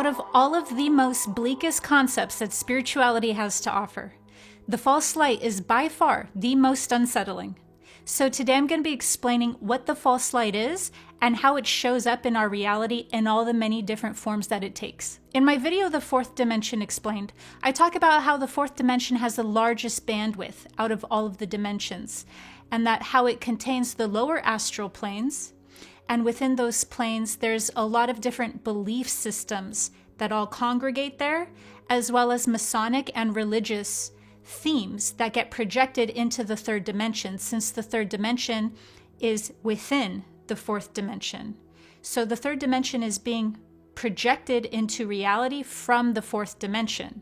Out of all of the most bleakest concepts that spirituality has to offer, the false light is by far the most unsettling. So today I'm going to be explaining what the false light is and how it shows up in our reality in all the many different forms that it takes. In my video, The Fourth Dimension Explained, I talk about how the fourth dimension has the largest bandwidth out of all of the dimensions, and that how it contains the lower astral planes, and within those planes there's a lot of different belief systems that all congregate there, as well as Masonic and religious themes that get projected into the third dimension, since the third dimension is within the fourth dimension. So the third dimension is being projected into reality from the fourth dimension.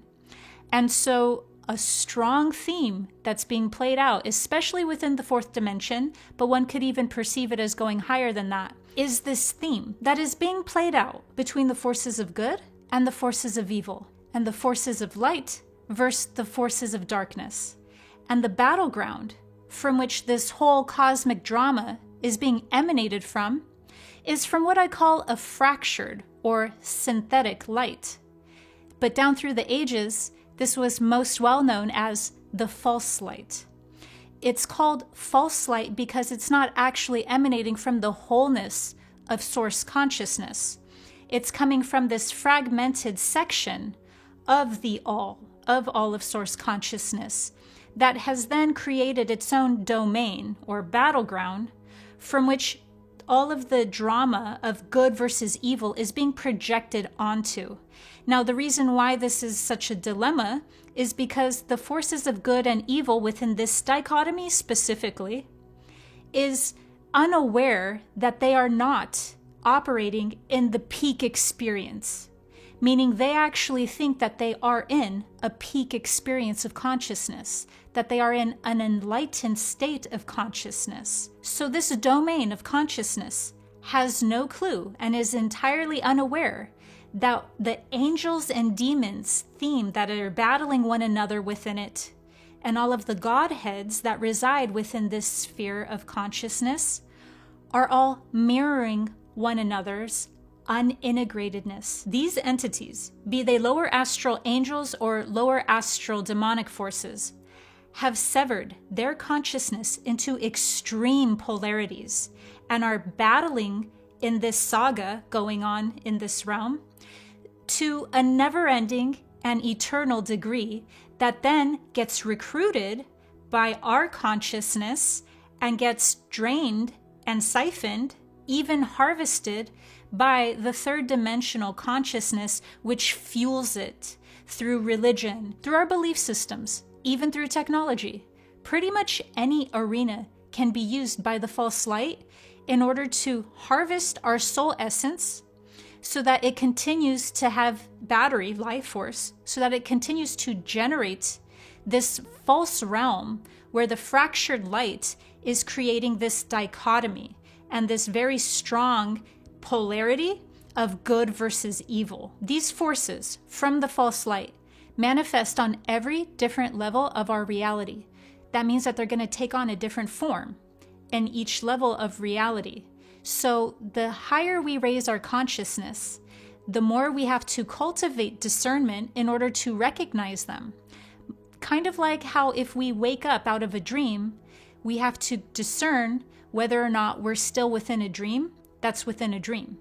And so a strong theme that's being played out, especially within the fourth dimension, but one could even perceive it as going higher than that, is this theme that is being played out between the forces of good and the forces of evil, and the forces of light versus the forces of darkness. And the battleground from which this whole cosmic drama is being emanated from is from what I call a fractured or synthetic light. But down through the ages, this was most well known as the false light. It's called false light because it's not actually emanating from the wholeness of source consciousness. It's coming from this fragmented section of the all of source consciousness that has then created its own domain or battleground from which all of the drama of good versus evil is being projected onto. Now, the reason why this is such a dilemma is because the forces of good and evil within this dichotomy specifically is unaware that they are not operating in the peak experience, meaning they actually think that they are in a peak experience of consciousness, that they are in an enlightened state of consciousness. So this domain of consciousness has no clue and is entirely unaware that the angels and demons theme that are battling one another within it, and all of the godheads that reside within this sphere of consciousness, are all mirroring one another's unintegratedness. These entities, be they lower astral angels or lower astral demonic forces, have severed their consciousness into extreme polarities and are battling in this saga going on in this realm to a never-ending and eternal degree that then gets recruited by our consciousness and gets drained and siphoned, even harvested by the third dimensional consciousness, which fuels it through religion, through our belief systems, even through technology. Pretty much any arena can be used by the false light in order to harvest our soul essence so that it continues to have battery life force, so that it continues to generate this false realm where the fractured light is creating this dichotomy and this very strong polarity of good versus evil. These forces from the false light manifest on every different level of our reality. That means that they're going to take on a different form in each level of reality. So the higher we raise our consciousness, the more we have to cultivate discernment in order to recognize them. Kind of like how if we wake up out of a dream, we have to discern whether or not we're still within a dream that's within a dream.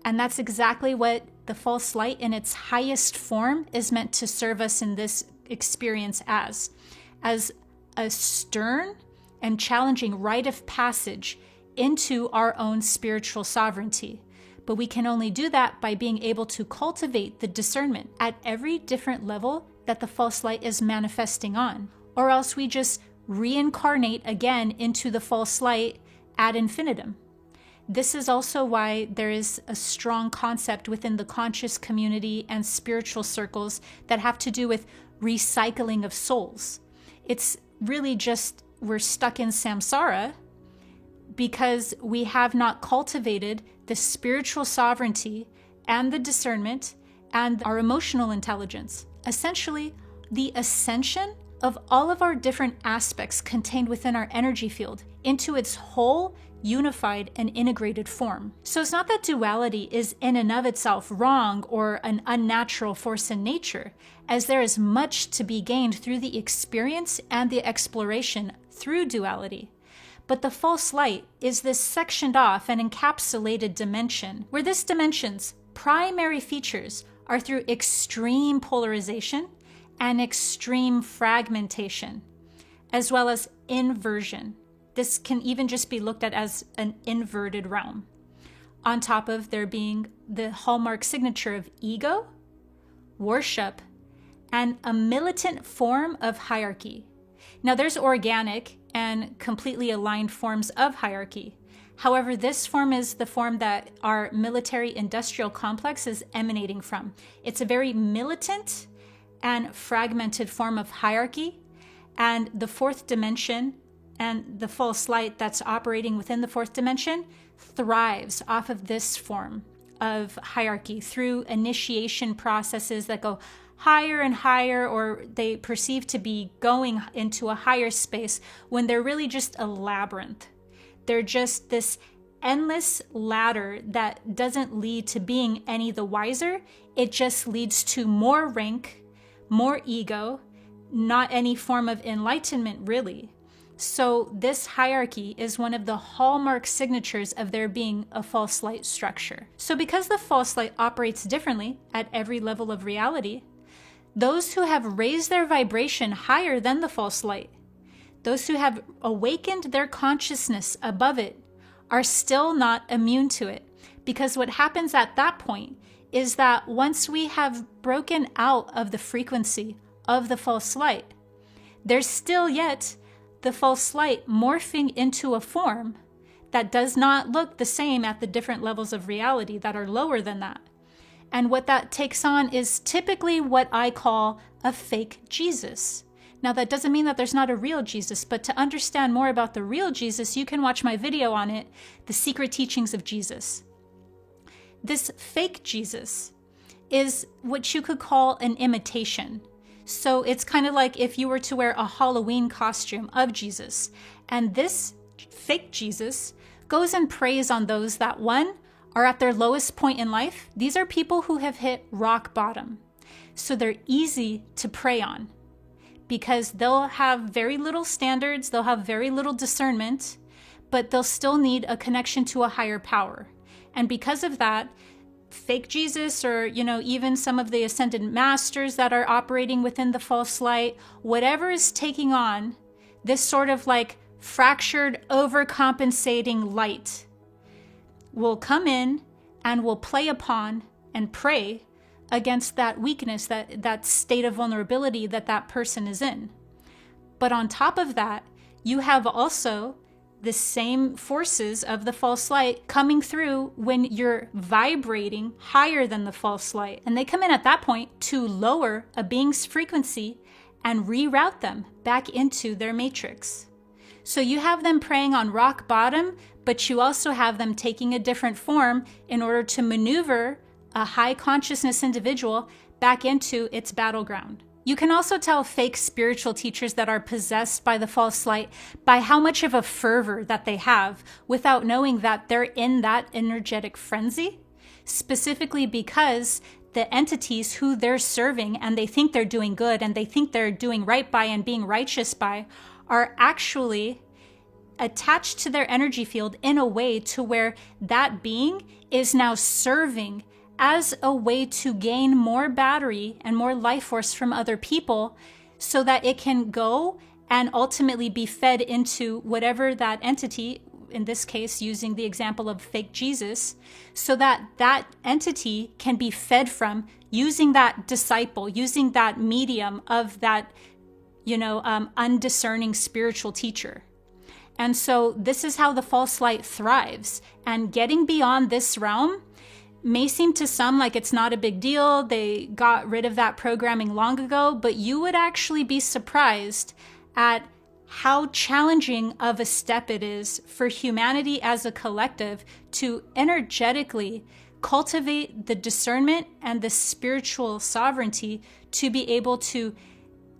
And that's exactly what the false light in its highest form is meant to serve us in this experience as a stern and challenging rite of passage into our own spiritual sovereignty. But we can only do that by being able to cultivate the discernment at every different level that the false light is manifesting on, or else we just reincarnate again into the false light ad infinitum. This is also why there is a strong concept within the conscious community and spiritual circles that have to do with recycling of souls. It's really just we're stuck in samsara because we have not cultivated the spiritual sovereignty and the discernment and our emotional intelligence. Essentially, the ascension of all of our different aspects contained within our energy field into its whole unified, and integrated form. So it's not that duality is in and of itself wrong or an unnatural force in nature, as there is much to be gained through the experience and the exploration through duality. But the false light is this sectioned off and encapsulated dimension, where this dimension's primary features are through extreme polarization and extreme fragmentation, as well as inversion. This can even just be looked at as an inverted realm, on top of there being the hallmark signature of ego, worship, and a militant form of hierarchy. Now, there's organic and completely aligned forms of hierarchy. However, this form is the form that our military-industrial complex is emanating from. It's a very militant and fragmented form of hierarchy, and the fourth dimension and the false light that's operating within the fourth dimension thrives off of this form of hierarchy through initiation processes that go higher and higher, or they perceive to be going into a higher space when they're really just a labyrinth. They're just this endless ladder that doesn't lead to being any the wiser. It just leads to more rank, more ego, not any form of enlightenment, really. So this hierarchy is one of the hallmark signatures of there being a false light structure. So because the false light operates differently at every level of reality, those who have raised their vibration higher than the false light, those who have awakened their consciousness above it, are still not immune to it. Because what happens at that point is that once we have broken out of the frequency of the false light, there's still yet the false light morphing into a form that does not look the same at the different levels of reality that are lower than that. And what that takes on is typically what I call a fake Jesus. Now, that doesn't mean that there's not a real Jesus, but to understand more about the real Jesus, you can watch my video on it, The Secret Teachings of Jesus. This fake Jesus is what you could call an imitation. So it's kind of like if you were to wear a Halloween costume of Jesus. And this fake Jesus goes and preys on those that, one, are at their lowest point in life. These are people who have hit rock bottom. So they're easy to prey on because they'll have very little standards, they'll have very little discernment, but they'll still need a connection to a higher power. And because of that, fake Jesus, or even some of the ascended masters that are operating within the false light, whatever is taking on this sort of like fractured, overcompensating light, will come in and will play upon and prey against that weakness, that state of vulnerability that person is in. But on top of that, you have also the same forces of the false light coming through when you're vibrating higher than the false light. And they come in at that point to lower a being's frequency and reroute them back into their matrix. So you have them preying on rock bottom, but you also have them taking a different form in order to maneuver a high consciousness individual back into its battleground. You can also tell fake spiritual teachers that are possessed by the false light by how much of a fervor that they have without knowing that they're in that energetic frenzy, specifically because the entities who they're serving and they think they're doing good and they think they're doing right by and being righteous by are actually attached to their energy field in a way to where that being is now serving as a way to gain more battery and more life force from other people so that it can go and ultimately be fed into whatever that entity, in this case, using the example of fake Jesus, so that that entity can be fed from using that disciple, using that medium of that, undiscerning spiritual teacher. And so this is how the false light thrives. And getting beyond this realm may seem to some like it's not a big deal. They got rid of that programming long ago, but you would actually be surprised at how challenging of a step it is for humanity as a collective to energetically cultivate the discernment and the spiritual sovereignty to be able to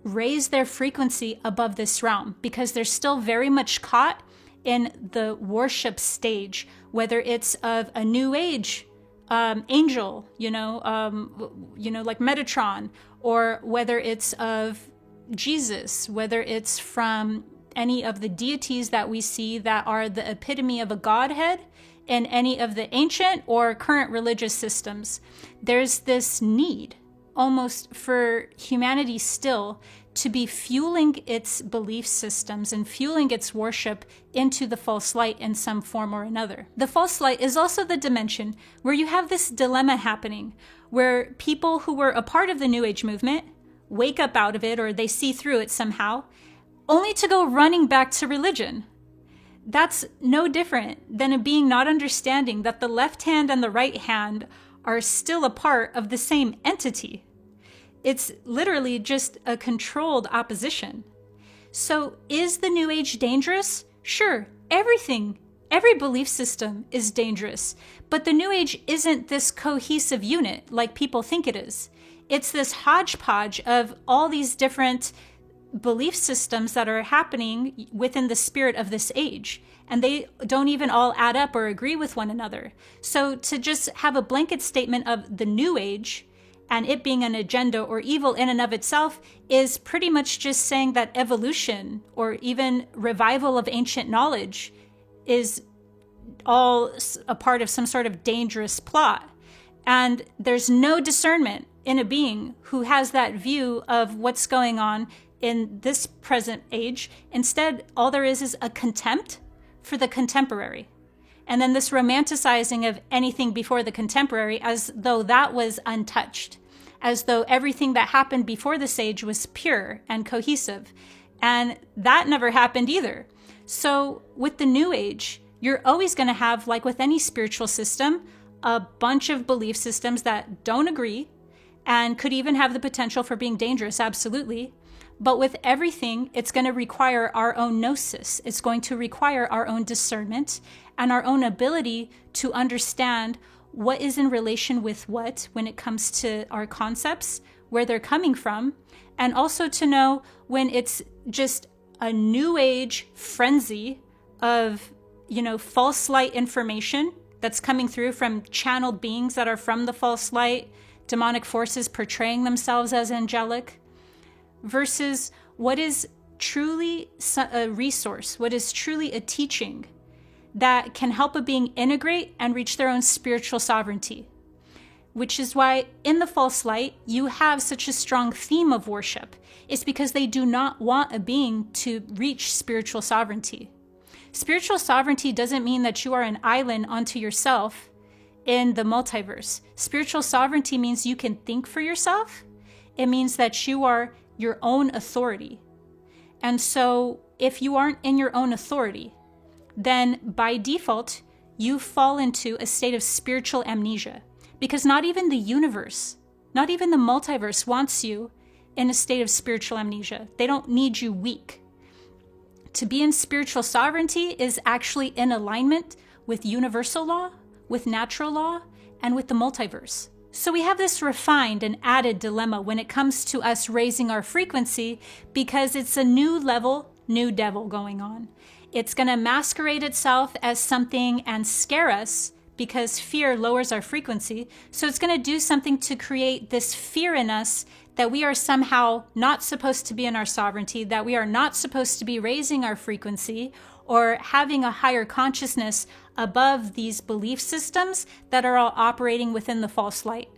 raise their frequency above this realm, because they're still very much caught in the worship stage, whether it's of a new age angel, like Metatron, or whether it's of Jesus, whether it's from any of the deities that we see that are the epitome of a godhead in any of the ancient or current religious systems. There's this need almost for humanity still to be fueling its belief systems and fueling its worship into the false light in some form or another. The false light is also the dimension where you have this dilemma happening, where people who were a part of the New Age movement wake up out of it, or they see through it somehow, only to go running back to religion. That's no different than a being not understanding that the left hand and the right hand are still a part of the same entity. It's literally just a controlled opposition. So is the New Age dangerous? Sure, every belief system is dangerous, but the New Age isn't this cohesive unit like people think it is. It's this hodgepodge of all these different belief systems that are happening within the spirit of this age, and they don't even all add up or agree with one another. So to just have a blanket statement of the New Age and it being an agenda or evil in and of itself is pretty much just saying that evolution or even revival of ancient knowledge is all a part of some sort of dangerous plot. And there's no discernment in a being who has that view of what's going on in this present age. Instead, all there is a contempt for the contemporary. And then this romanticizing of anything before the contemporary as though that was untouched, as though everything that happened before this age was pure and cohesive. And that never happened either. So with the New Age, you're always going to have, like with any spiritual system, a bunch of belief systems that don't agree and could even have the potential for being dangerous, absolutely. But with everything, it's going to require our own gnosis. It's going to require our own discernment and our own ability to understand what is in relation with what when it comes to our concepts, where they're coming from, and also to know when it's just a new age frenzy of, false light information that's coming through from channeled beings that are from the false light, demonic forces portraying themselves as angelic, versus what is truly a resource, what is truly a teaching that can help a being integrate and reach their own spiritual sovereignty. Which is why in the false light, you have such a strong theme of worship. It's because they do not want a being to reach spiritual sovereignty. Spiritual sovereignty doesn't mean that you are an island unto yourself in the multiverse. Spiritual sovereignty means you can think for yourself. It means that you are your own authority. And so if you aren't in your own authority, then by default, you fall into a state of spiritual amnesia, because not even the universe, not even the multiverse wants you in a state of spiritual amnesia. They don't need you weak. To be in spiritual sovereignty is actually in alignment with universal law, with natural law, and with the multiverse. So we have this refined and added dilemma when it comes to us raising our frequency, because it's a new level, new devil going on. It's going to masquerade itself as something and scare us because fear lowers our frequency. So it's going to do something to create this fear in us that we are somehow not supposed to be in our sovereignty, that we are not supposed to be raising our frequency or having a higher consciousness above these belief systems that are all operating within the false light.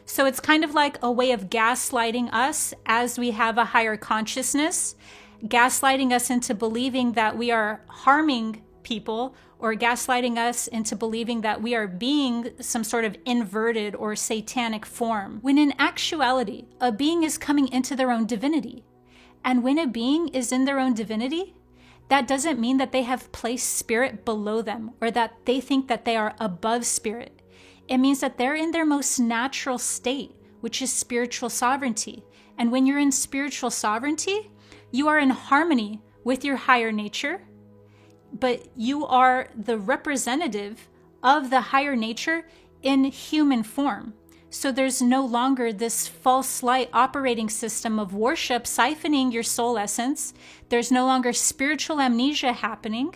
So it's kind of like a way of gaslighting us as we have a higher consciousness, gaslighting us into believing that we are harming people, or gaslighting us into believing that we are being some sort of inverted or satanic form, when in actuality, a being is coming into their own divinity. And when a being is in their own divinity, that doesn't mean that they have placed spirit below them or that they think that they are above spirit. It means that they're in their most natural state, which is spiritual sovereignty. And when you're in spiritual sovereignty, you are in harmony with your higher nature, but you are the representative of the higher nature in human form. So there's no longer this false light operating system of worship siphoning your soul essence. There's no longer spiritual amnesia happening.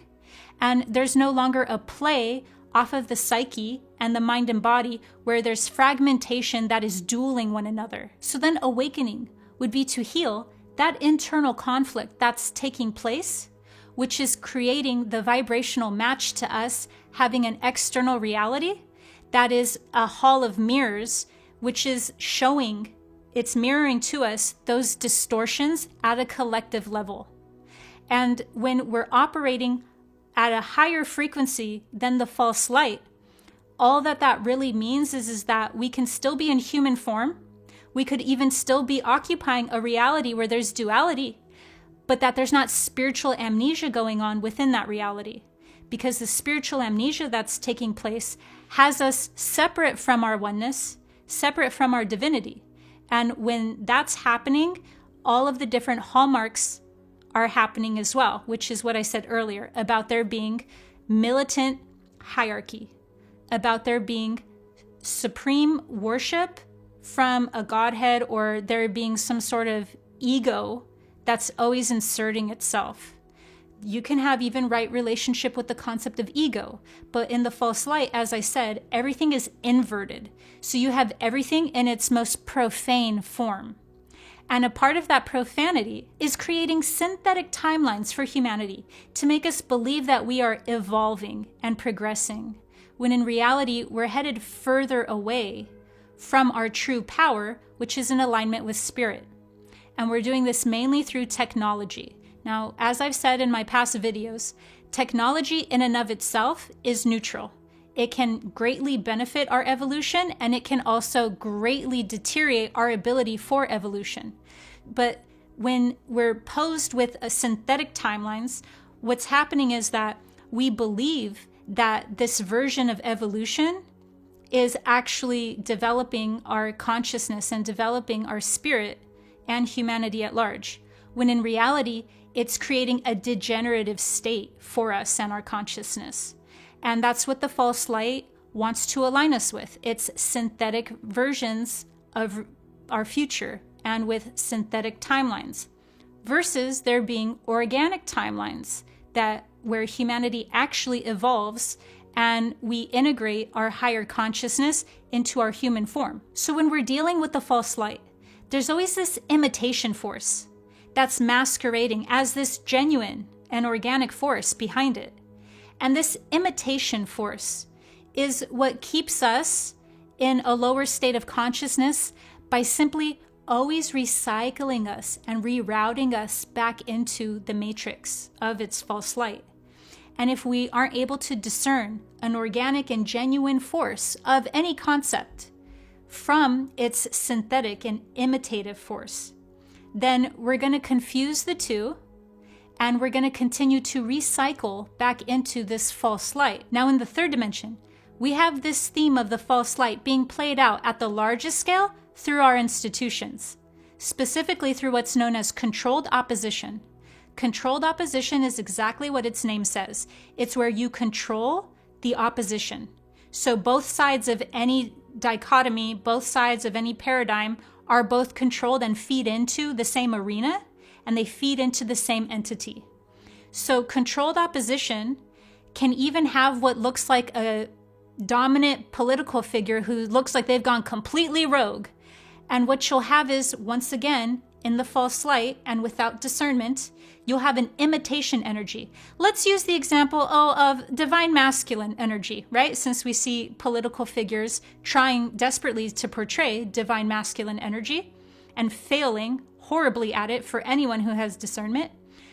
And there's no longer a play off of the psyche and the mind and body where there's fragmentation that is dueling one another. So then awakening would be to heal that internal conflict that's taking place, which is creating the vibrational match to us having an external reality that is a hall of mirrors, which is showing, it's mirroring to us those distortions at a collective level. And when we're operating at a higher frequency than the false light, all that really means is that we can still be in human form. We could even still be occupying a reality where there's duality, but that there's not spiritual amnesia going on within that reality. Because the spiritual amnesia that's taking place has us separate from our oneness, separate from our divinity. And when that's happening, all of the different hallmarks are happening as well, which is what I said earlier about there being militant hierarchy, about there being supreme worship from a godhead, or there being some sort of ego that's always inserting itself. You can have even right relationship with the concept of ego, but in the false light, as I said, everything is inverted. So you have everything in its most profane form. And a part of that profanity is creating synthetic timelines for humanity to make us believe that we are evolving and progressing, when in reality, we're headed further away from our true power, which is in alignment with spirit. And we're doing this mainly through technology. Now, as I've said in my past videos, technology in and of itself is neutral. It can greatly benefit our evolution, and it can also greatly deteriorate our ability for evolution. But when we're posed with a synthetic timelines, what's happening is that we believe that this version of evolution is actually developing our consciousness and developing our spirit and humanity at large, when in reality, it's creating a degenerative state for us and our consciousness. And that's what the false light wants to align us with. It's synthetic versions of our future and with synthetic timelines, versus there being organic timelines where humanity actually evolves and we integrate our higher consciousness into our human form. So when we're dealing with the false light, there's always this imitation force that's masquerading as this genuine and organic force behind it. And this imitation force is what keeps us in a lower state of consciousness by simply always recycling us and rerouting us back into the matrix of its false light. And if we aren't able to discern an organic and genuine force of any concept from its synthetic and imitative force, then we're going to confuse the two, and we're going to continue to recycle back into this false light. Now, in the third dimension, we have this theme of the false light being played out at the largest scale through our institutions, specifically through what's known as controlled opposition. Controlled opposition is exactly what its name says. It's where you control the opposition. So both sides of any dichotomy, both sides of any paradigm are both controlled and feed into the same arena, and they feed into the same entity. So controlled opposition can even have what looks like a dominant political figure who looks like they've gone completely rogue. And what you'll have is, once again, in the false light and without discernment, you'll have an imitation energy. Let's use the example of divine masculine energy, right? Since we see political figures trying desperately to portray divine masculine energy and failing horribly at it for anyone who has discernment.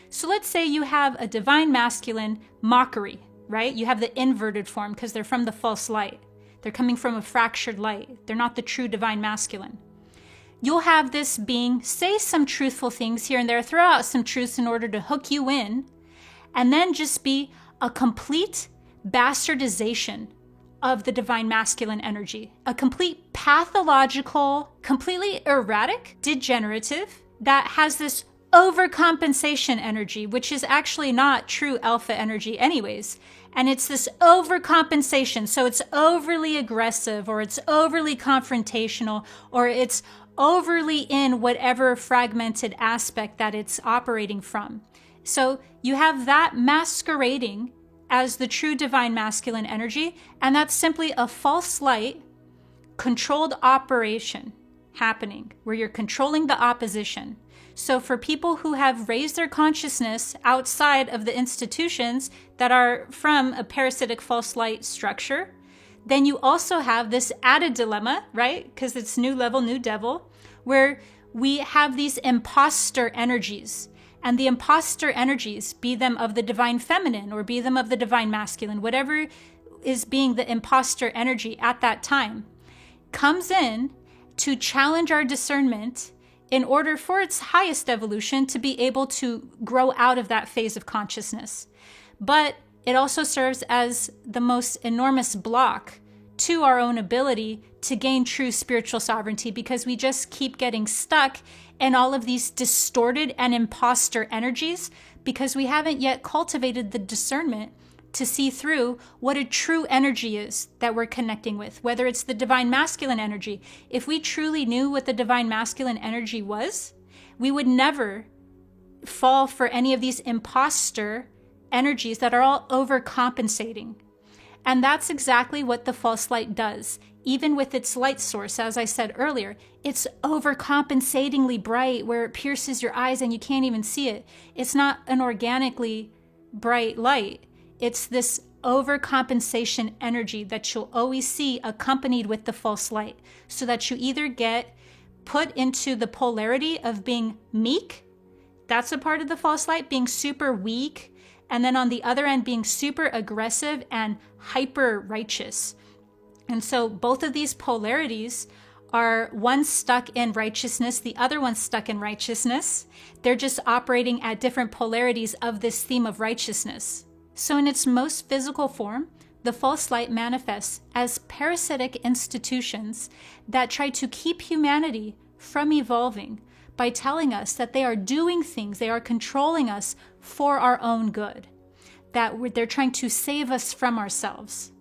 So let's say you have a divine masculine mockery, right? You have the inverted form because they're from the false light. They're coming from a fractured light. They're not the true divine masculine. You'll have this being say some truthful things here and there, throw out some truths in order to hook you in, and then just be a complete bastardization of the divine masculine energy. A complete pathological, completely erratic, degenerative, that has this overcompensation energy, which is actually not true alpha energy anyways. And it's this overcompensation. So it's overly aggressive, or it's overly confrontational, or it's overly in whatever fragmented aspect that it's operating from. So you have that masquerading as the true divine masculine energy, and that's simply a false light controlled operation happening where you're controlling the opposition. So for people who have raised their consciousness outside of the institutions that are from a parasitic false light structure, then you also have this added dilemma, right? Because it's new level, new devil, where we have these imposter energies. And the imposter energies, be them of the divine feminine or be them of the divine masculine, whatever is being the imposter energy at that time, comes in to challenge our discernment in order for its highest evolution to be able to grow out of that phase of consciousness. But it also serves as the most enormous block to our own ability to gain true spiritual sovereignty, because we just keep getting stuck in all of these distorted and imposter energies because we haven't yet cultivated the discernment to see through what a true energy is that we're connecting with, whether it's the divine masculine energy. If we truly knew what the divine masculine energy was, we would never fall for any of these imposter energies that are all overcompensating. And that's exactly what the false light does. Even with its light source, as I said earlier, it's overcompensatingly bright where it pierces your eyes and you can't even see it. It's not an organically bright light. It's this overcompensation energy that you'll always see accompanied with the false light, so that you either get put into the polarity of being meek, that's a part of the false light, being super weak, and then on the other end being super aggressive and hyper righteous. And so both of these polarities are one stuck in righteousness, the other one stuck in righteousness. They're just operating at different polarities of this theme of righteousness. So in its most physical form, the false light manifests as parasitic institutions that try to keep humanity from evolving by telling us that they are doing things, they are controlling us for our own good, that they're trying to save us from ourselves.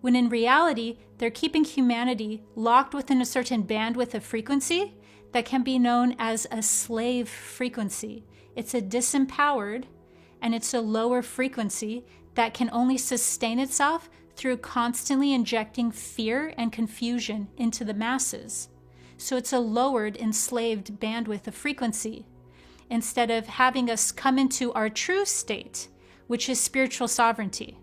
When in reality, they're keeping humanity locked within a certain bandwidth of frequency that can be known as a slave frequency. It's a disempowered and it's a lower frequency that can only sustain itself through constantly injecting fear and confusion into the masses. So it's a lowered, enslaved bandwidth of frequency, instead of having us come into our true state, which is spiritual sovereignty.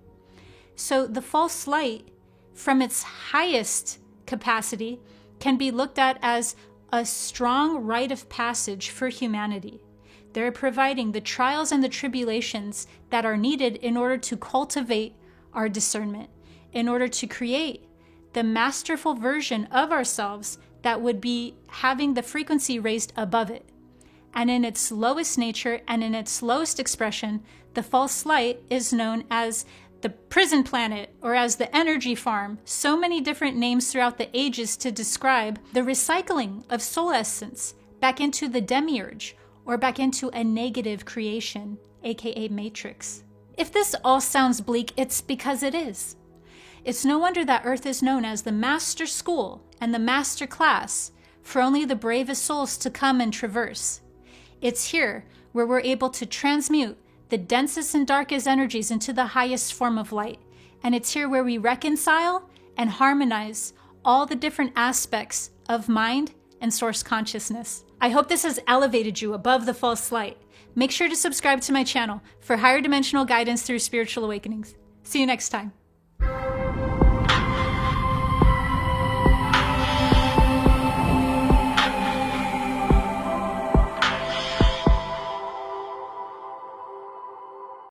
So the false light, from its highest capacity, can be looked at as a strong rite of passage for humanity. They're providing the trials and the tribulations that are needed in order to cultivate our discernment, in order to create the masterful version of ourselves that would be having the frequency raised above it. And in its lowest nature and in its lowest expression, the false light is known as the prison planet or as the energy farm. So many different names throughout the ages to describe the recycling of soul essence back into the demiurge or back into a negative creation, aka matrix. If this all sounds bleak, it's because it is. It's no wonder that Earth is known as the master school and the master class for only the bravest souls to come and traverse. It's here where we're able to transmute the densest and darkest energies into the highest form of light. And it's here where we reconcile and harmonize all the different aspects of mind and source consciousness. I hope this has elevated you above the false light. Make sure to subscribe to my channel for higher dimensional guidance through spiritual awakenings. See you next time.